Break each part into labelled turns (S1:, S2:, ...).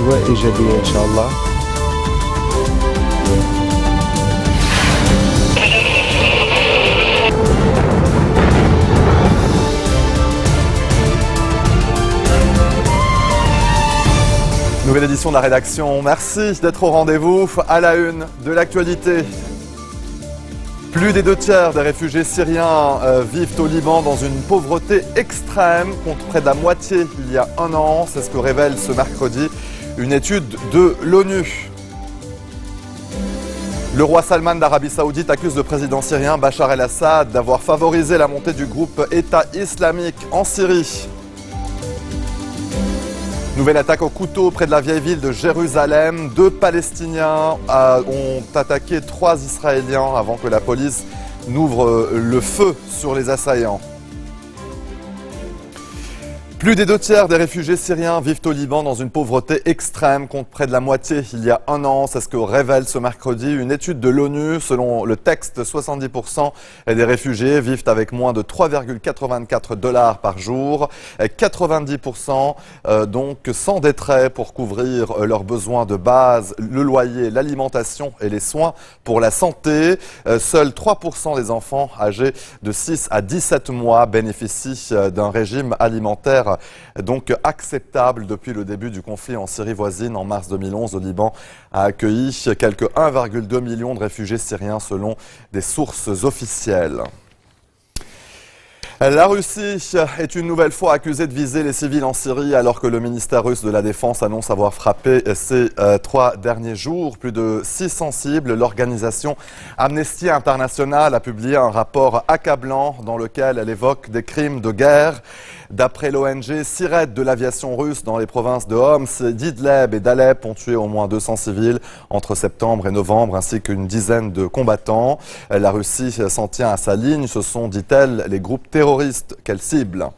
S1: أجواء إيجابية إن شاء الله.
S2: Nouvelle édition de la rédaction. Merci d'être au rendez-vous. À la une de l'actualité. Plus des 2/3 des réfugiés syriens vivent au Liban dans une pauvreté extrême, contre près de la moitié il y a un an. C'est ce que révèle ce mercredi une étude de l'ONU. Le roi Salman d'Arabie Saoudite accuse le président syrien Bachar el-Assad d'avoir favorisé la montée du groupe État islamique en Syrie. Nouvelle attaque au couteau près de la vieille ville de Jérusalem. 2 Palestiniens ont attaqué 3 Israéliens avant que la police n'ouvre le feu sur les assaillants. Plus des 2/3 des réfugiés syriens vivent au Liban dans une pauvreté extrême, contre près de la moitié il y a un an. C'est ce que révèle ce mercredi une étude de l'ONU. Selon le texte, 70% des réfugiés vivent avec moins de 3,84 $ par jour. 90% donc s'endetteraient pour couvrir leurs besoins de base, le loyer, l'alimentation et les soins pour la santé. Seuls 3% des enfants âgés de 6 à 17 mois bénéficient d'un régime alimentaire donc acceptable. Depuis le début du conflit en Syrie voisine en mars 2011, le Liban a accueilli quelques 1,2 million de réfugiés syriens selon des sources officielles. La Russie est une nouvelle fois accusée de viser les civils en Syrie alors que le ministère russe de la Défense annonce avoir frappé ces 3 derniers jours plus de 600 cibles. L'organisation Amnesty International a publié un rapport accablant dans lequel elle évoque des crimes de guerre. D'après l'ONG, 6 raids de l'aviation russe dans les provinces de Homs, d'Idlib et d'Alep ont tué au moins 200 civils entre septembre et novembre, ainsi qu'une dizaine de combattants. La Russie s'en tient à sa ligne. Ce sont, dit-elle, les groupes terroristes qu'elle cible.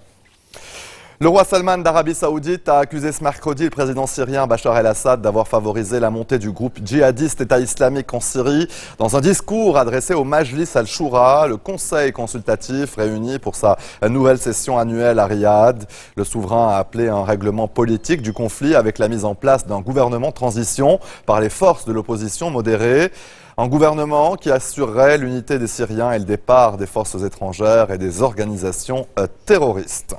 S2: Le roi Salman d'Arabie Saoudite a accusé ce mercredi le président syrien Bachar el-Assad d'avoir favorisé la montée du groupe djihadiste État islamique en Syrie. Dans un discours adressé au Majlis al-Shura, le conseil consultatif réuni pour sa nouvelle session annuelle à Riyad, le souverain a appelé à un règlement politique du conflit avec la mise en place d'un gouvernement de transition par les forces de l'opposition modérée. Un gouvernement qui assurerait l'unité des Syriens et le départ des forces étrangères et des organisations terroristes.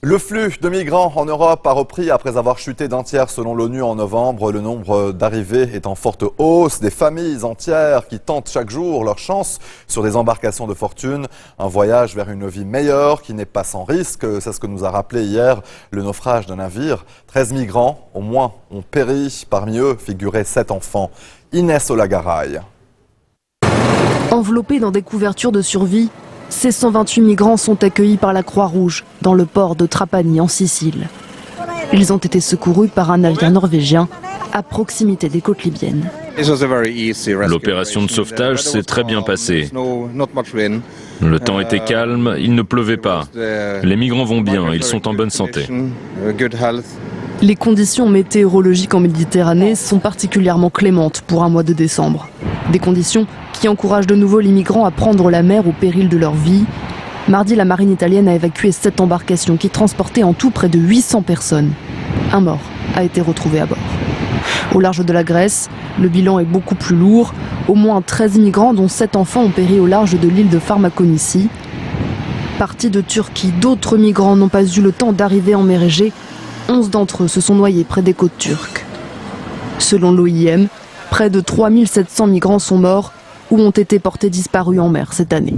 S2: Le flux de migrants en Europe a repris après avoir chuté d'un tiers selon l'ONU en novembre. Le nombre d'arrivées est en forte hausse. Des familles entières qui tentent chaque jour leur chance sur des embarcations de fortune. Un voyage vers une vie meilleure qui n'est pas sans risque. C'est ce que nous a rappelé hier le naufrage d'un navire. 13 migrants, au moins, ont péri. Parmi eux figuraient 7 enfants. Inès Olagaray.
S3: Enveloppés dans des couvertures de survie, ces 128 migrants sont accueillis par la Croix-Rouge dans le port de Trapani en Sicile. Ils ont été secourus par un navire norvégien à proximité des côtes libyennes.
S4: L'opération de sauvetage s'est très bien passée. Le temps était calme, il ne pleuvait pas. Les migrants vont bien, ils sont en bonne santé.
S3: Les conditions météorologiques en Méditerranée sont particulièrement clémentes pour un mois de décembre. Des conditions qui encouragent de nouveau les migrants à prendre la mer au péril de leur vie. Mardi, la marine italienne a évacué 7 embarcations qui transportaient en tout près de 800 personnes. Un mort a été retrouvé à bord. Au large de la Grèce, le bilan est beaucoup plus lourd. Au moins 13 migrants, dont 7 enfants, ont péri au large de l'île de Pharmakonisi. Partis de Turquie, d'autres migrants n'ont pas eu le temps d'arriver en mer Égée. 11 d'entre eux se sont noyés près des côtes turques. Selon l'OIM, près de 3700 migrants sont morts ou ont été portés disparus en mer cette année.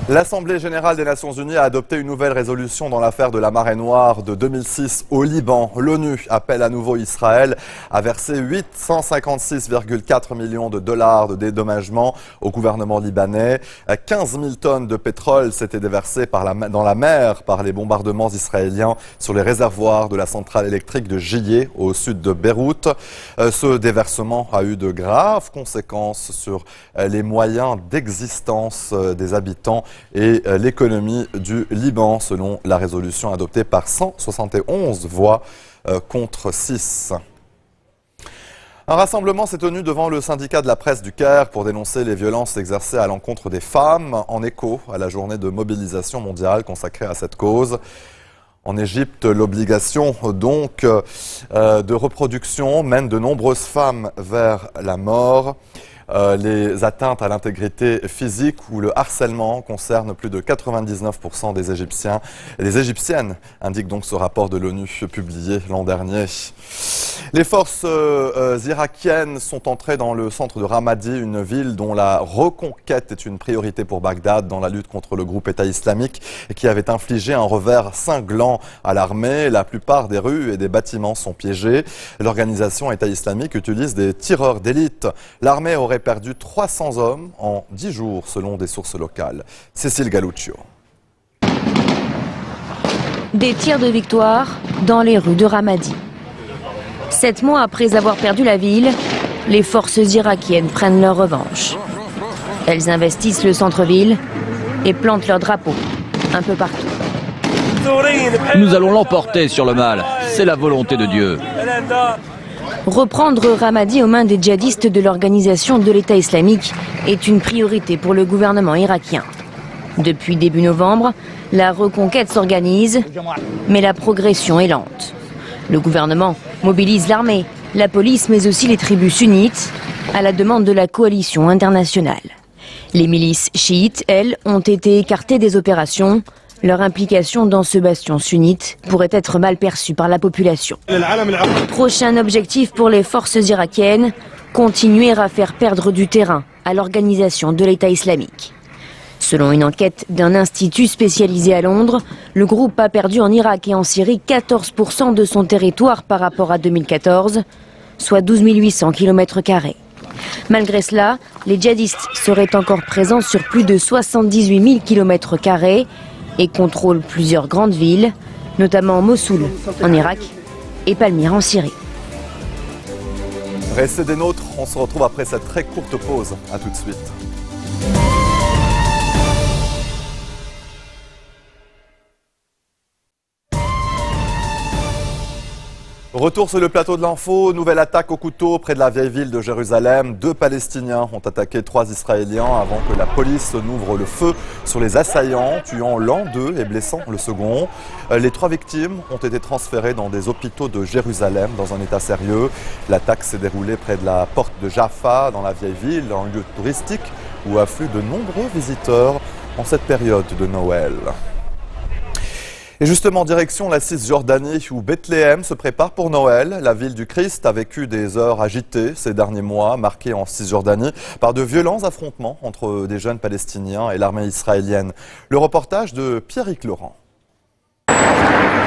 S2: L'Assemblée générale des Nations unies a adopté une nouvelle résolution dans l'affaire de la marée noire de 2006 au Liban. L'ONU appelle à nouveau Israël à verser 856,4 millions de dollars de dédommagement au gouvernement libanais. 15 000 tonnes de pétrole s'étaient déversées dans la mer par les bombardements israéliens sur les réservoirs de la centrale électrique de Jiyeh au sud de Beyrouth. Ce déversement a eu de graves conséquences sur les moyens d'existence des habitants et l'économie du Liban, selon la résolution adoptée par 171 voix contre 6. Un rassemblement s'est tenu devant le syndicat de la presse du Caire pour dénoncer les violences exercées à l'encontre des femmes, en écho à la journée de mobilisation mondiale consacrée à cette cause. En Égypte, l'obligation donc de reproduction mène de nombreuses femmes vers la mort. Les atteintes à l'intégrité physique ou le harcèlement concernent plus de 99% des Égyptiens et des Égyptiennes, indique donc ce rapport de l'ONU publié l'an dernier. Les forces irakiennes sont entrées dans le centre de Ramadi, une ville dont la reconquête est une priorité pour Bagdad dans la lutte contre le groupe État islamique et qui avait infligé un revers cinglant à l'armée. La plupart des rues et des bâtiments sont piégés. L'organisation État islamique utilise des tireurs d'élite. L'armée aurait perdu 300 hommes en 10 jours selon des sources locales. Cécile Galuccio.
S1: Des tirs de victoire dans les rues de Ramadi. 7 mois après avoir perdu la ville, les forces irakiennes prennent leur revanche. Elles investissent le centre-ville et plantent leurs drapeaux un peu partout.
S5: Nous allons l'emporter sur le mal, c'est la volonté de Dieu.
S1: Reprendre Ramadi aux mains des djihadistes de l'organisation de l'État islamique est une priorité pour le gouvernement irakien. Depuis début novembre, la reconquête s'organise, mais la progression est lente. Le gouvernement mobilise l'armée, la police, mais aussi les tribus sunnites, à la demande de la coalition internationale. Les milices chiites, elles, ont été écartées des opérations. Leur implication dans ce bastion sunnite pourrait être mal perçue par la population. Prochain objectif pour les forces irakiennes, continuer à faire perdre du terrain à l'organisation de l'État islamique. Selon une enquête d'un institut spécialisé à Londres, le groupe a perdu en Irak et en Syrie 14% de son territoire par rapport à 2014, soit 12 800 km². Malgré cela, les djihadistes seraient encore présents sur plus de 78 000 km² et contrôlent plusieurs grandes villes, notamment Mossoul en Irak et Palmyre en Syrie.
S2: Restez des nôtres, on se retrouve après cette très courte pause. A tout de suite. Retour sur le plateau de l'info, nouvelle attaque au couteau près de la vieille ville de Jérusalem. 2 Palestiniens ont attaqué 3 Israéliens avant que la police n'ouvre le feu sur les assaillants, tuant l'un d'eux et blessant le second. Les 3 victimes ont été transférées dans des hôpitaux de Jérusalem dans un état sérieux. L'attaque s'est déroulée près de la porte de Jaffa, dans la vieille ville, un lieu touristique où affluent de nombreux visiteurs en cette période de Noël. Et justement, direction la Cisjordanie où Bethléem se prépare pour Noël. La ville du Christ a vécu des heures agitées ces derniers mois, marquées en Cisjordanie par de violents affrontements entre des jeunes Palestiniens et l'armée israélienne. Le reportage de Pierrick Laurent.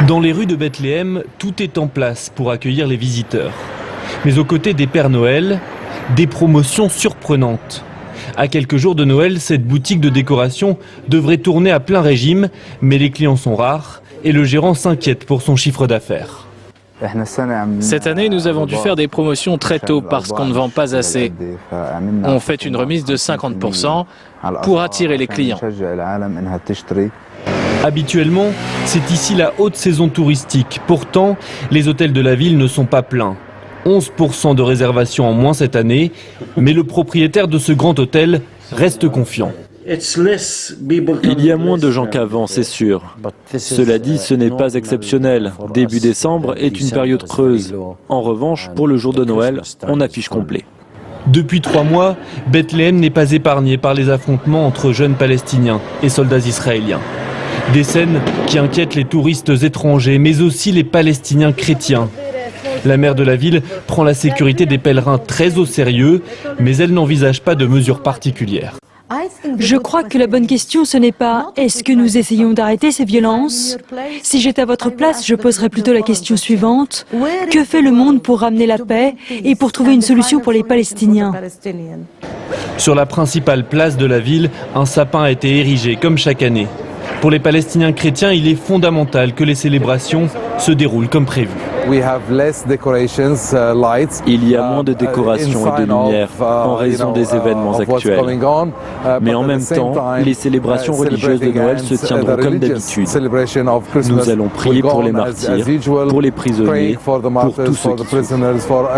S6: Dans les rues de Bethléem, tout est en place pour accueillir les visiteurs. Mais aux côtés des Pères Noël, des promotions surprenantes. À quelques jours de Noël, cette boutique de décoration devrait tourner à plein régime, mais les clients sont rares et le gérant s'inquiète pour son chiffre d'affaires.
S7: Cette année, nous avons dû faire des promotions très tôt parce qu'on ne vend pas assez. On fait une remise de 50% pour attirer les clients.
S6: Habituellement, c'est ici la haute saison touristique. Pourtant, les hôtels de la ville ne sont pas pleins. 11% de réservations en moins cette année, mais le propriétaire de ce grand hôtel reste confiant.
S8: Il y a moins de gens qu'avant, c'est sûr. Cela dit, ce n'est pas exceptionnel. Début décembre est une période creuse. En revanche, pour le jour de Noël, on affiche complet.
S6: Depuis 3 mois, Bethléem n'est pas épargné par les affrontements entre jeunes Palestiniens et soldats israéliens. Des scènes qui inquiètent les touristes étrangers, mais aussi les Palestiniens chrétiens. La maire de la ville prend la sécurité des pèlerins très au sérieux, mais elle n'envisage pas de mesures particulières.
S9: Je crois que la bonne question, ce n'est pas « est-ce que nous essayons d'arrêter ces violences ?» Si j'étais à votre place, je poserais plutôt la question suivante. Que fait le monde pour ramener la paix et pour trouver une solution pour les Palestiniens ?
S6: Sur la principale place de la ville, un sapin a été érigé, comme chaque année. Pour les Palestiniens chrétiens, il est fondamental que les célébrations se déroulent comme prévu.
S8: Il y a moins de décorations et de lumière en raison des événements actuels. Mais en même temps, les célébrations religieuses de Noël se tiendront comme d'habitude. Nous allons prier pour les martyrs, pour les prisonniers, pour tous ceux qui souffrent.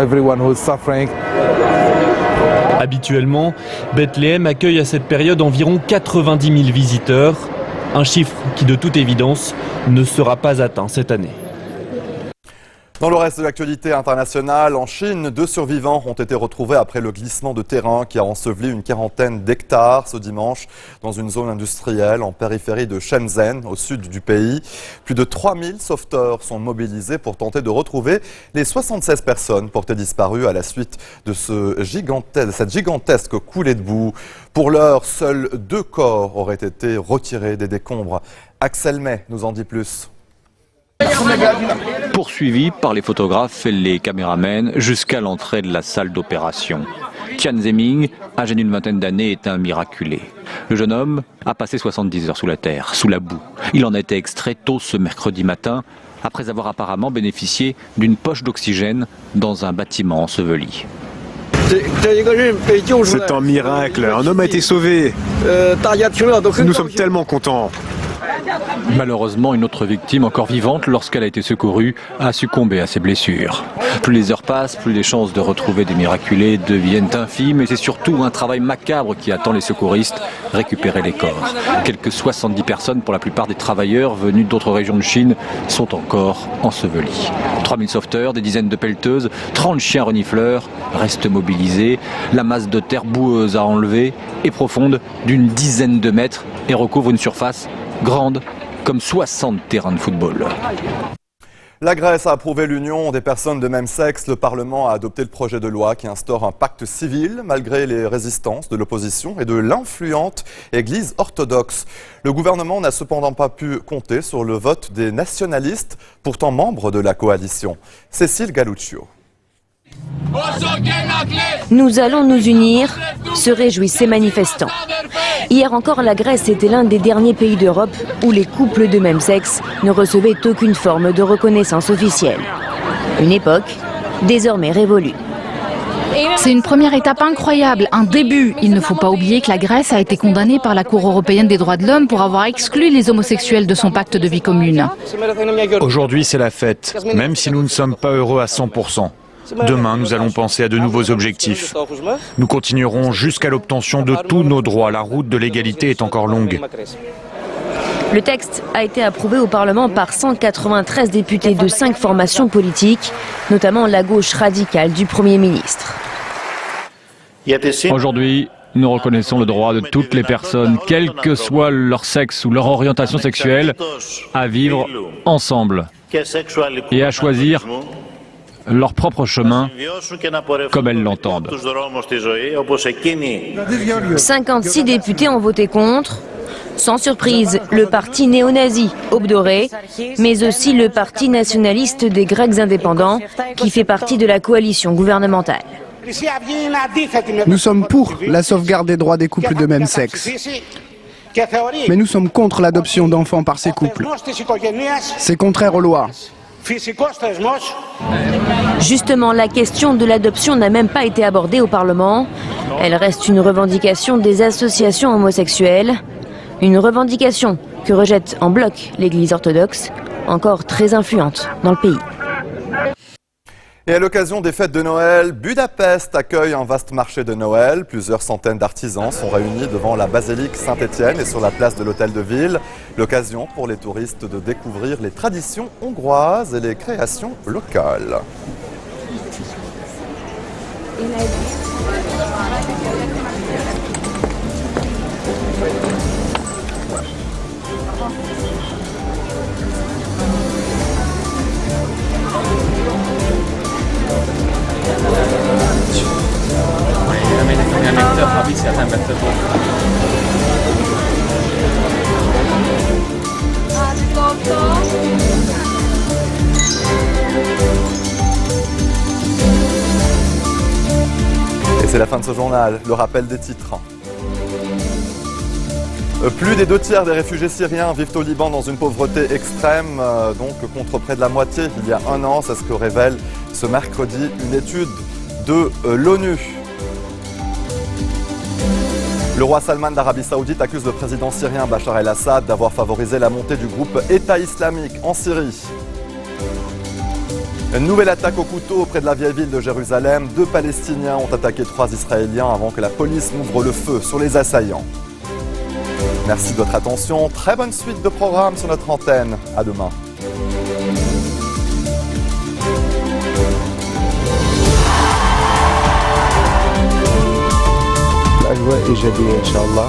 S6: Habituellement, Bethléem accueille à cette période environ 90 000 visiteurs. Un chiffre qui, de toute évidence, ne sera pas atteint cette année.
S2: Dans le reste de l'actualité internationale, en Chine, 2 survivants ont été retrouvés après le glissement de terrain qui a enseveli une quarantaine d'hectares ce dimanche dans une zone industrielle en périphérie de Shenzhen, au sud du pays. Plus de 3000 sauveteurs sont mobilisés pour tenter de retrouver les 76 personnes portées disparues à la suite de cette gigantesque coulée de boue. Pour l'heure, seuls 2 corps auraient été retirés des décombres. Axel May nous en dit plus.
S5: Poursuivi par les photographes et les caméramens jusqu'à l'entrée de la salle d'opération. Tian Zeming, âgé d'une vingtaine d'années, est un miraculé. Le jeune homme a passé 70 heures sous la terre, sous la boue. Il en a été extrait tôt ce mercredi matin, après avoir apparemment bénéficié d'une poche d'oxygène dans un bâtiment enseveli.
S10: C'est un miracle, un homme a été sauvé. Nous sommes tellement contents.
S5: Malheureusement, une autre victime, encore vivante lorsqu'elle a été secourue, a succombé à ses blessures. Plus les heures passent, plus les chances de retrouver des miraculés deviennent infimes et c'est surtout un travail macabre qui attend les secouristes, récupérer les corps. Quelques 70 personnes, pour la plupart des travailleurs venus d'autres régions de Chine, sont encore ensevelis. 3000 sauveteurs, des dizaines de pelleteuses, 30 chiens renifleurs restent mobilisés. La masse de terre boueuse à enlever est profonde d'une dizaine de mètres et recouvre une surface grande comme 60 terrains de football.
S2: La Grèce a approuvé l'union des personnes de même sexe. Le Parlement a adopté le projet de loi qui instaure un pacte civil malgré les résistances de l'opposition et de l'influente Église orthodoxe. Le gouvernement n'a cependant pas pu compter sur le vote des nationalistes, pourtant membres de la coalition. Cécile Galluccio.
S1: Nous allons nous unir, se réjouissent ces manifestants. Hier encore, la Grèce était l'un des derniers pays d'Europe où les couples de même sexe ne recevaient aucune forme de reconnaissance officielle. Une époque désormais révolue.
S11: C'est une première étape incroyable, un début. Il ne faut pas oublier que la Grèce a été condamnée par la Cour européenne des droits de l'homme pour avoir exclu les homosexuels de son pacte de vie commune.
S10: Aujourd'hui, c'est la fête, même si nous ne sommes pas heureux à 100%. Demain, nous allons penser à de nouveaux objectifs. Nous continuerons jusqu'à l'obtention de tous nos droits. La route de l'égalité est encore longue.
S1: Le texte a été approuvé au Parlement par 193 députés de 5 formations politiques, notamment la gauche radicale du Premier ministre.
S5: Aujourd'hui, nous reconnaissons le droit de toutes les personnes, quel que soit leur sexe ou leur orientation sexuelle, à vivre ensemble et à choisir leur propre chemin comme elles l'entendent.
S1: 56 députés ont voté contre. Sans surprise, le parti néo-nazi Obdoré, mais aussi le parti nationaliste des Grecs indépendants, qui fait partie de la coalition gouvernementale.
S12: Nous sommes pour la sauvegarde des droits des couples de même sexe. Mais nous sommes contre l'adoption d'enfants par ces couples. C'est contraire aux lois.
S1: Justement, la question de l'adoption n'a même pas été abordée au Parlement. Elle reste une revendication des associations homosexuelles. Une revendication que rejette en bloc l'Église orthodoxe, encore très influente dans le pays.
S2: Et à l'occasion des fêtes de Noël, Budapest accueille un vaste marché de Noël. Plusieurs centaines d'artisans sont réunis devant la basilique Saint-Étienne et sur la place de l'Hôtel de Ville. L'occasion pour les touristes de découvrir les traditions hongroises et les créations locales. Et c'est la fin de ce journal, le rappel des titres. Plus des 2 tiers des réfugiés syriens vivent au Liban dans une pauvreté extrême, donc contre près de la moitié il y a un an. C'est ce que révèle ce mercredi une étude de l'ONU. Le roi Salman d'Arabie Saoudite accuse le président syrien Bachar el-Assad d'avoir favorisé la montée du groupe État islamique en Syrie. Une nouvelle attaque au couteau près de la vieille ville de Jérusalem. 2 Palestiniens ont attaqué 3 Israéliens avant que la police n'ouvre le feu sur les assaillants. Merci de votre attention. Très bonne suite de programmes sur notre antenne. À demain.
S13: الأجواء إيجابية إن شاء الله.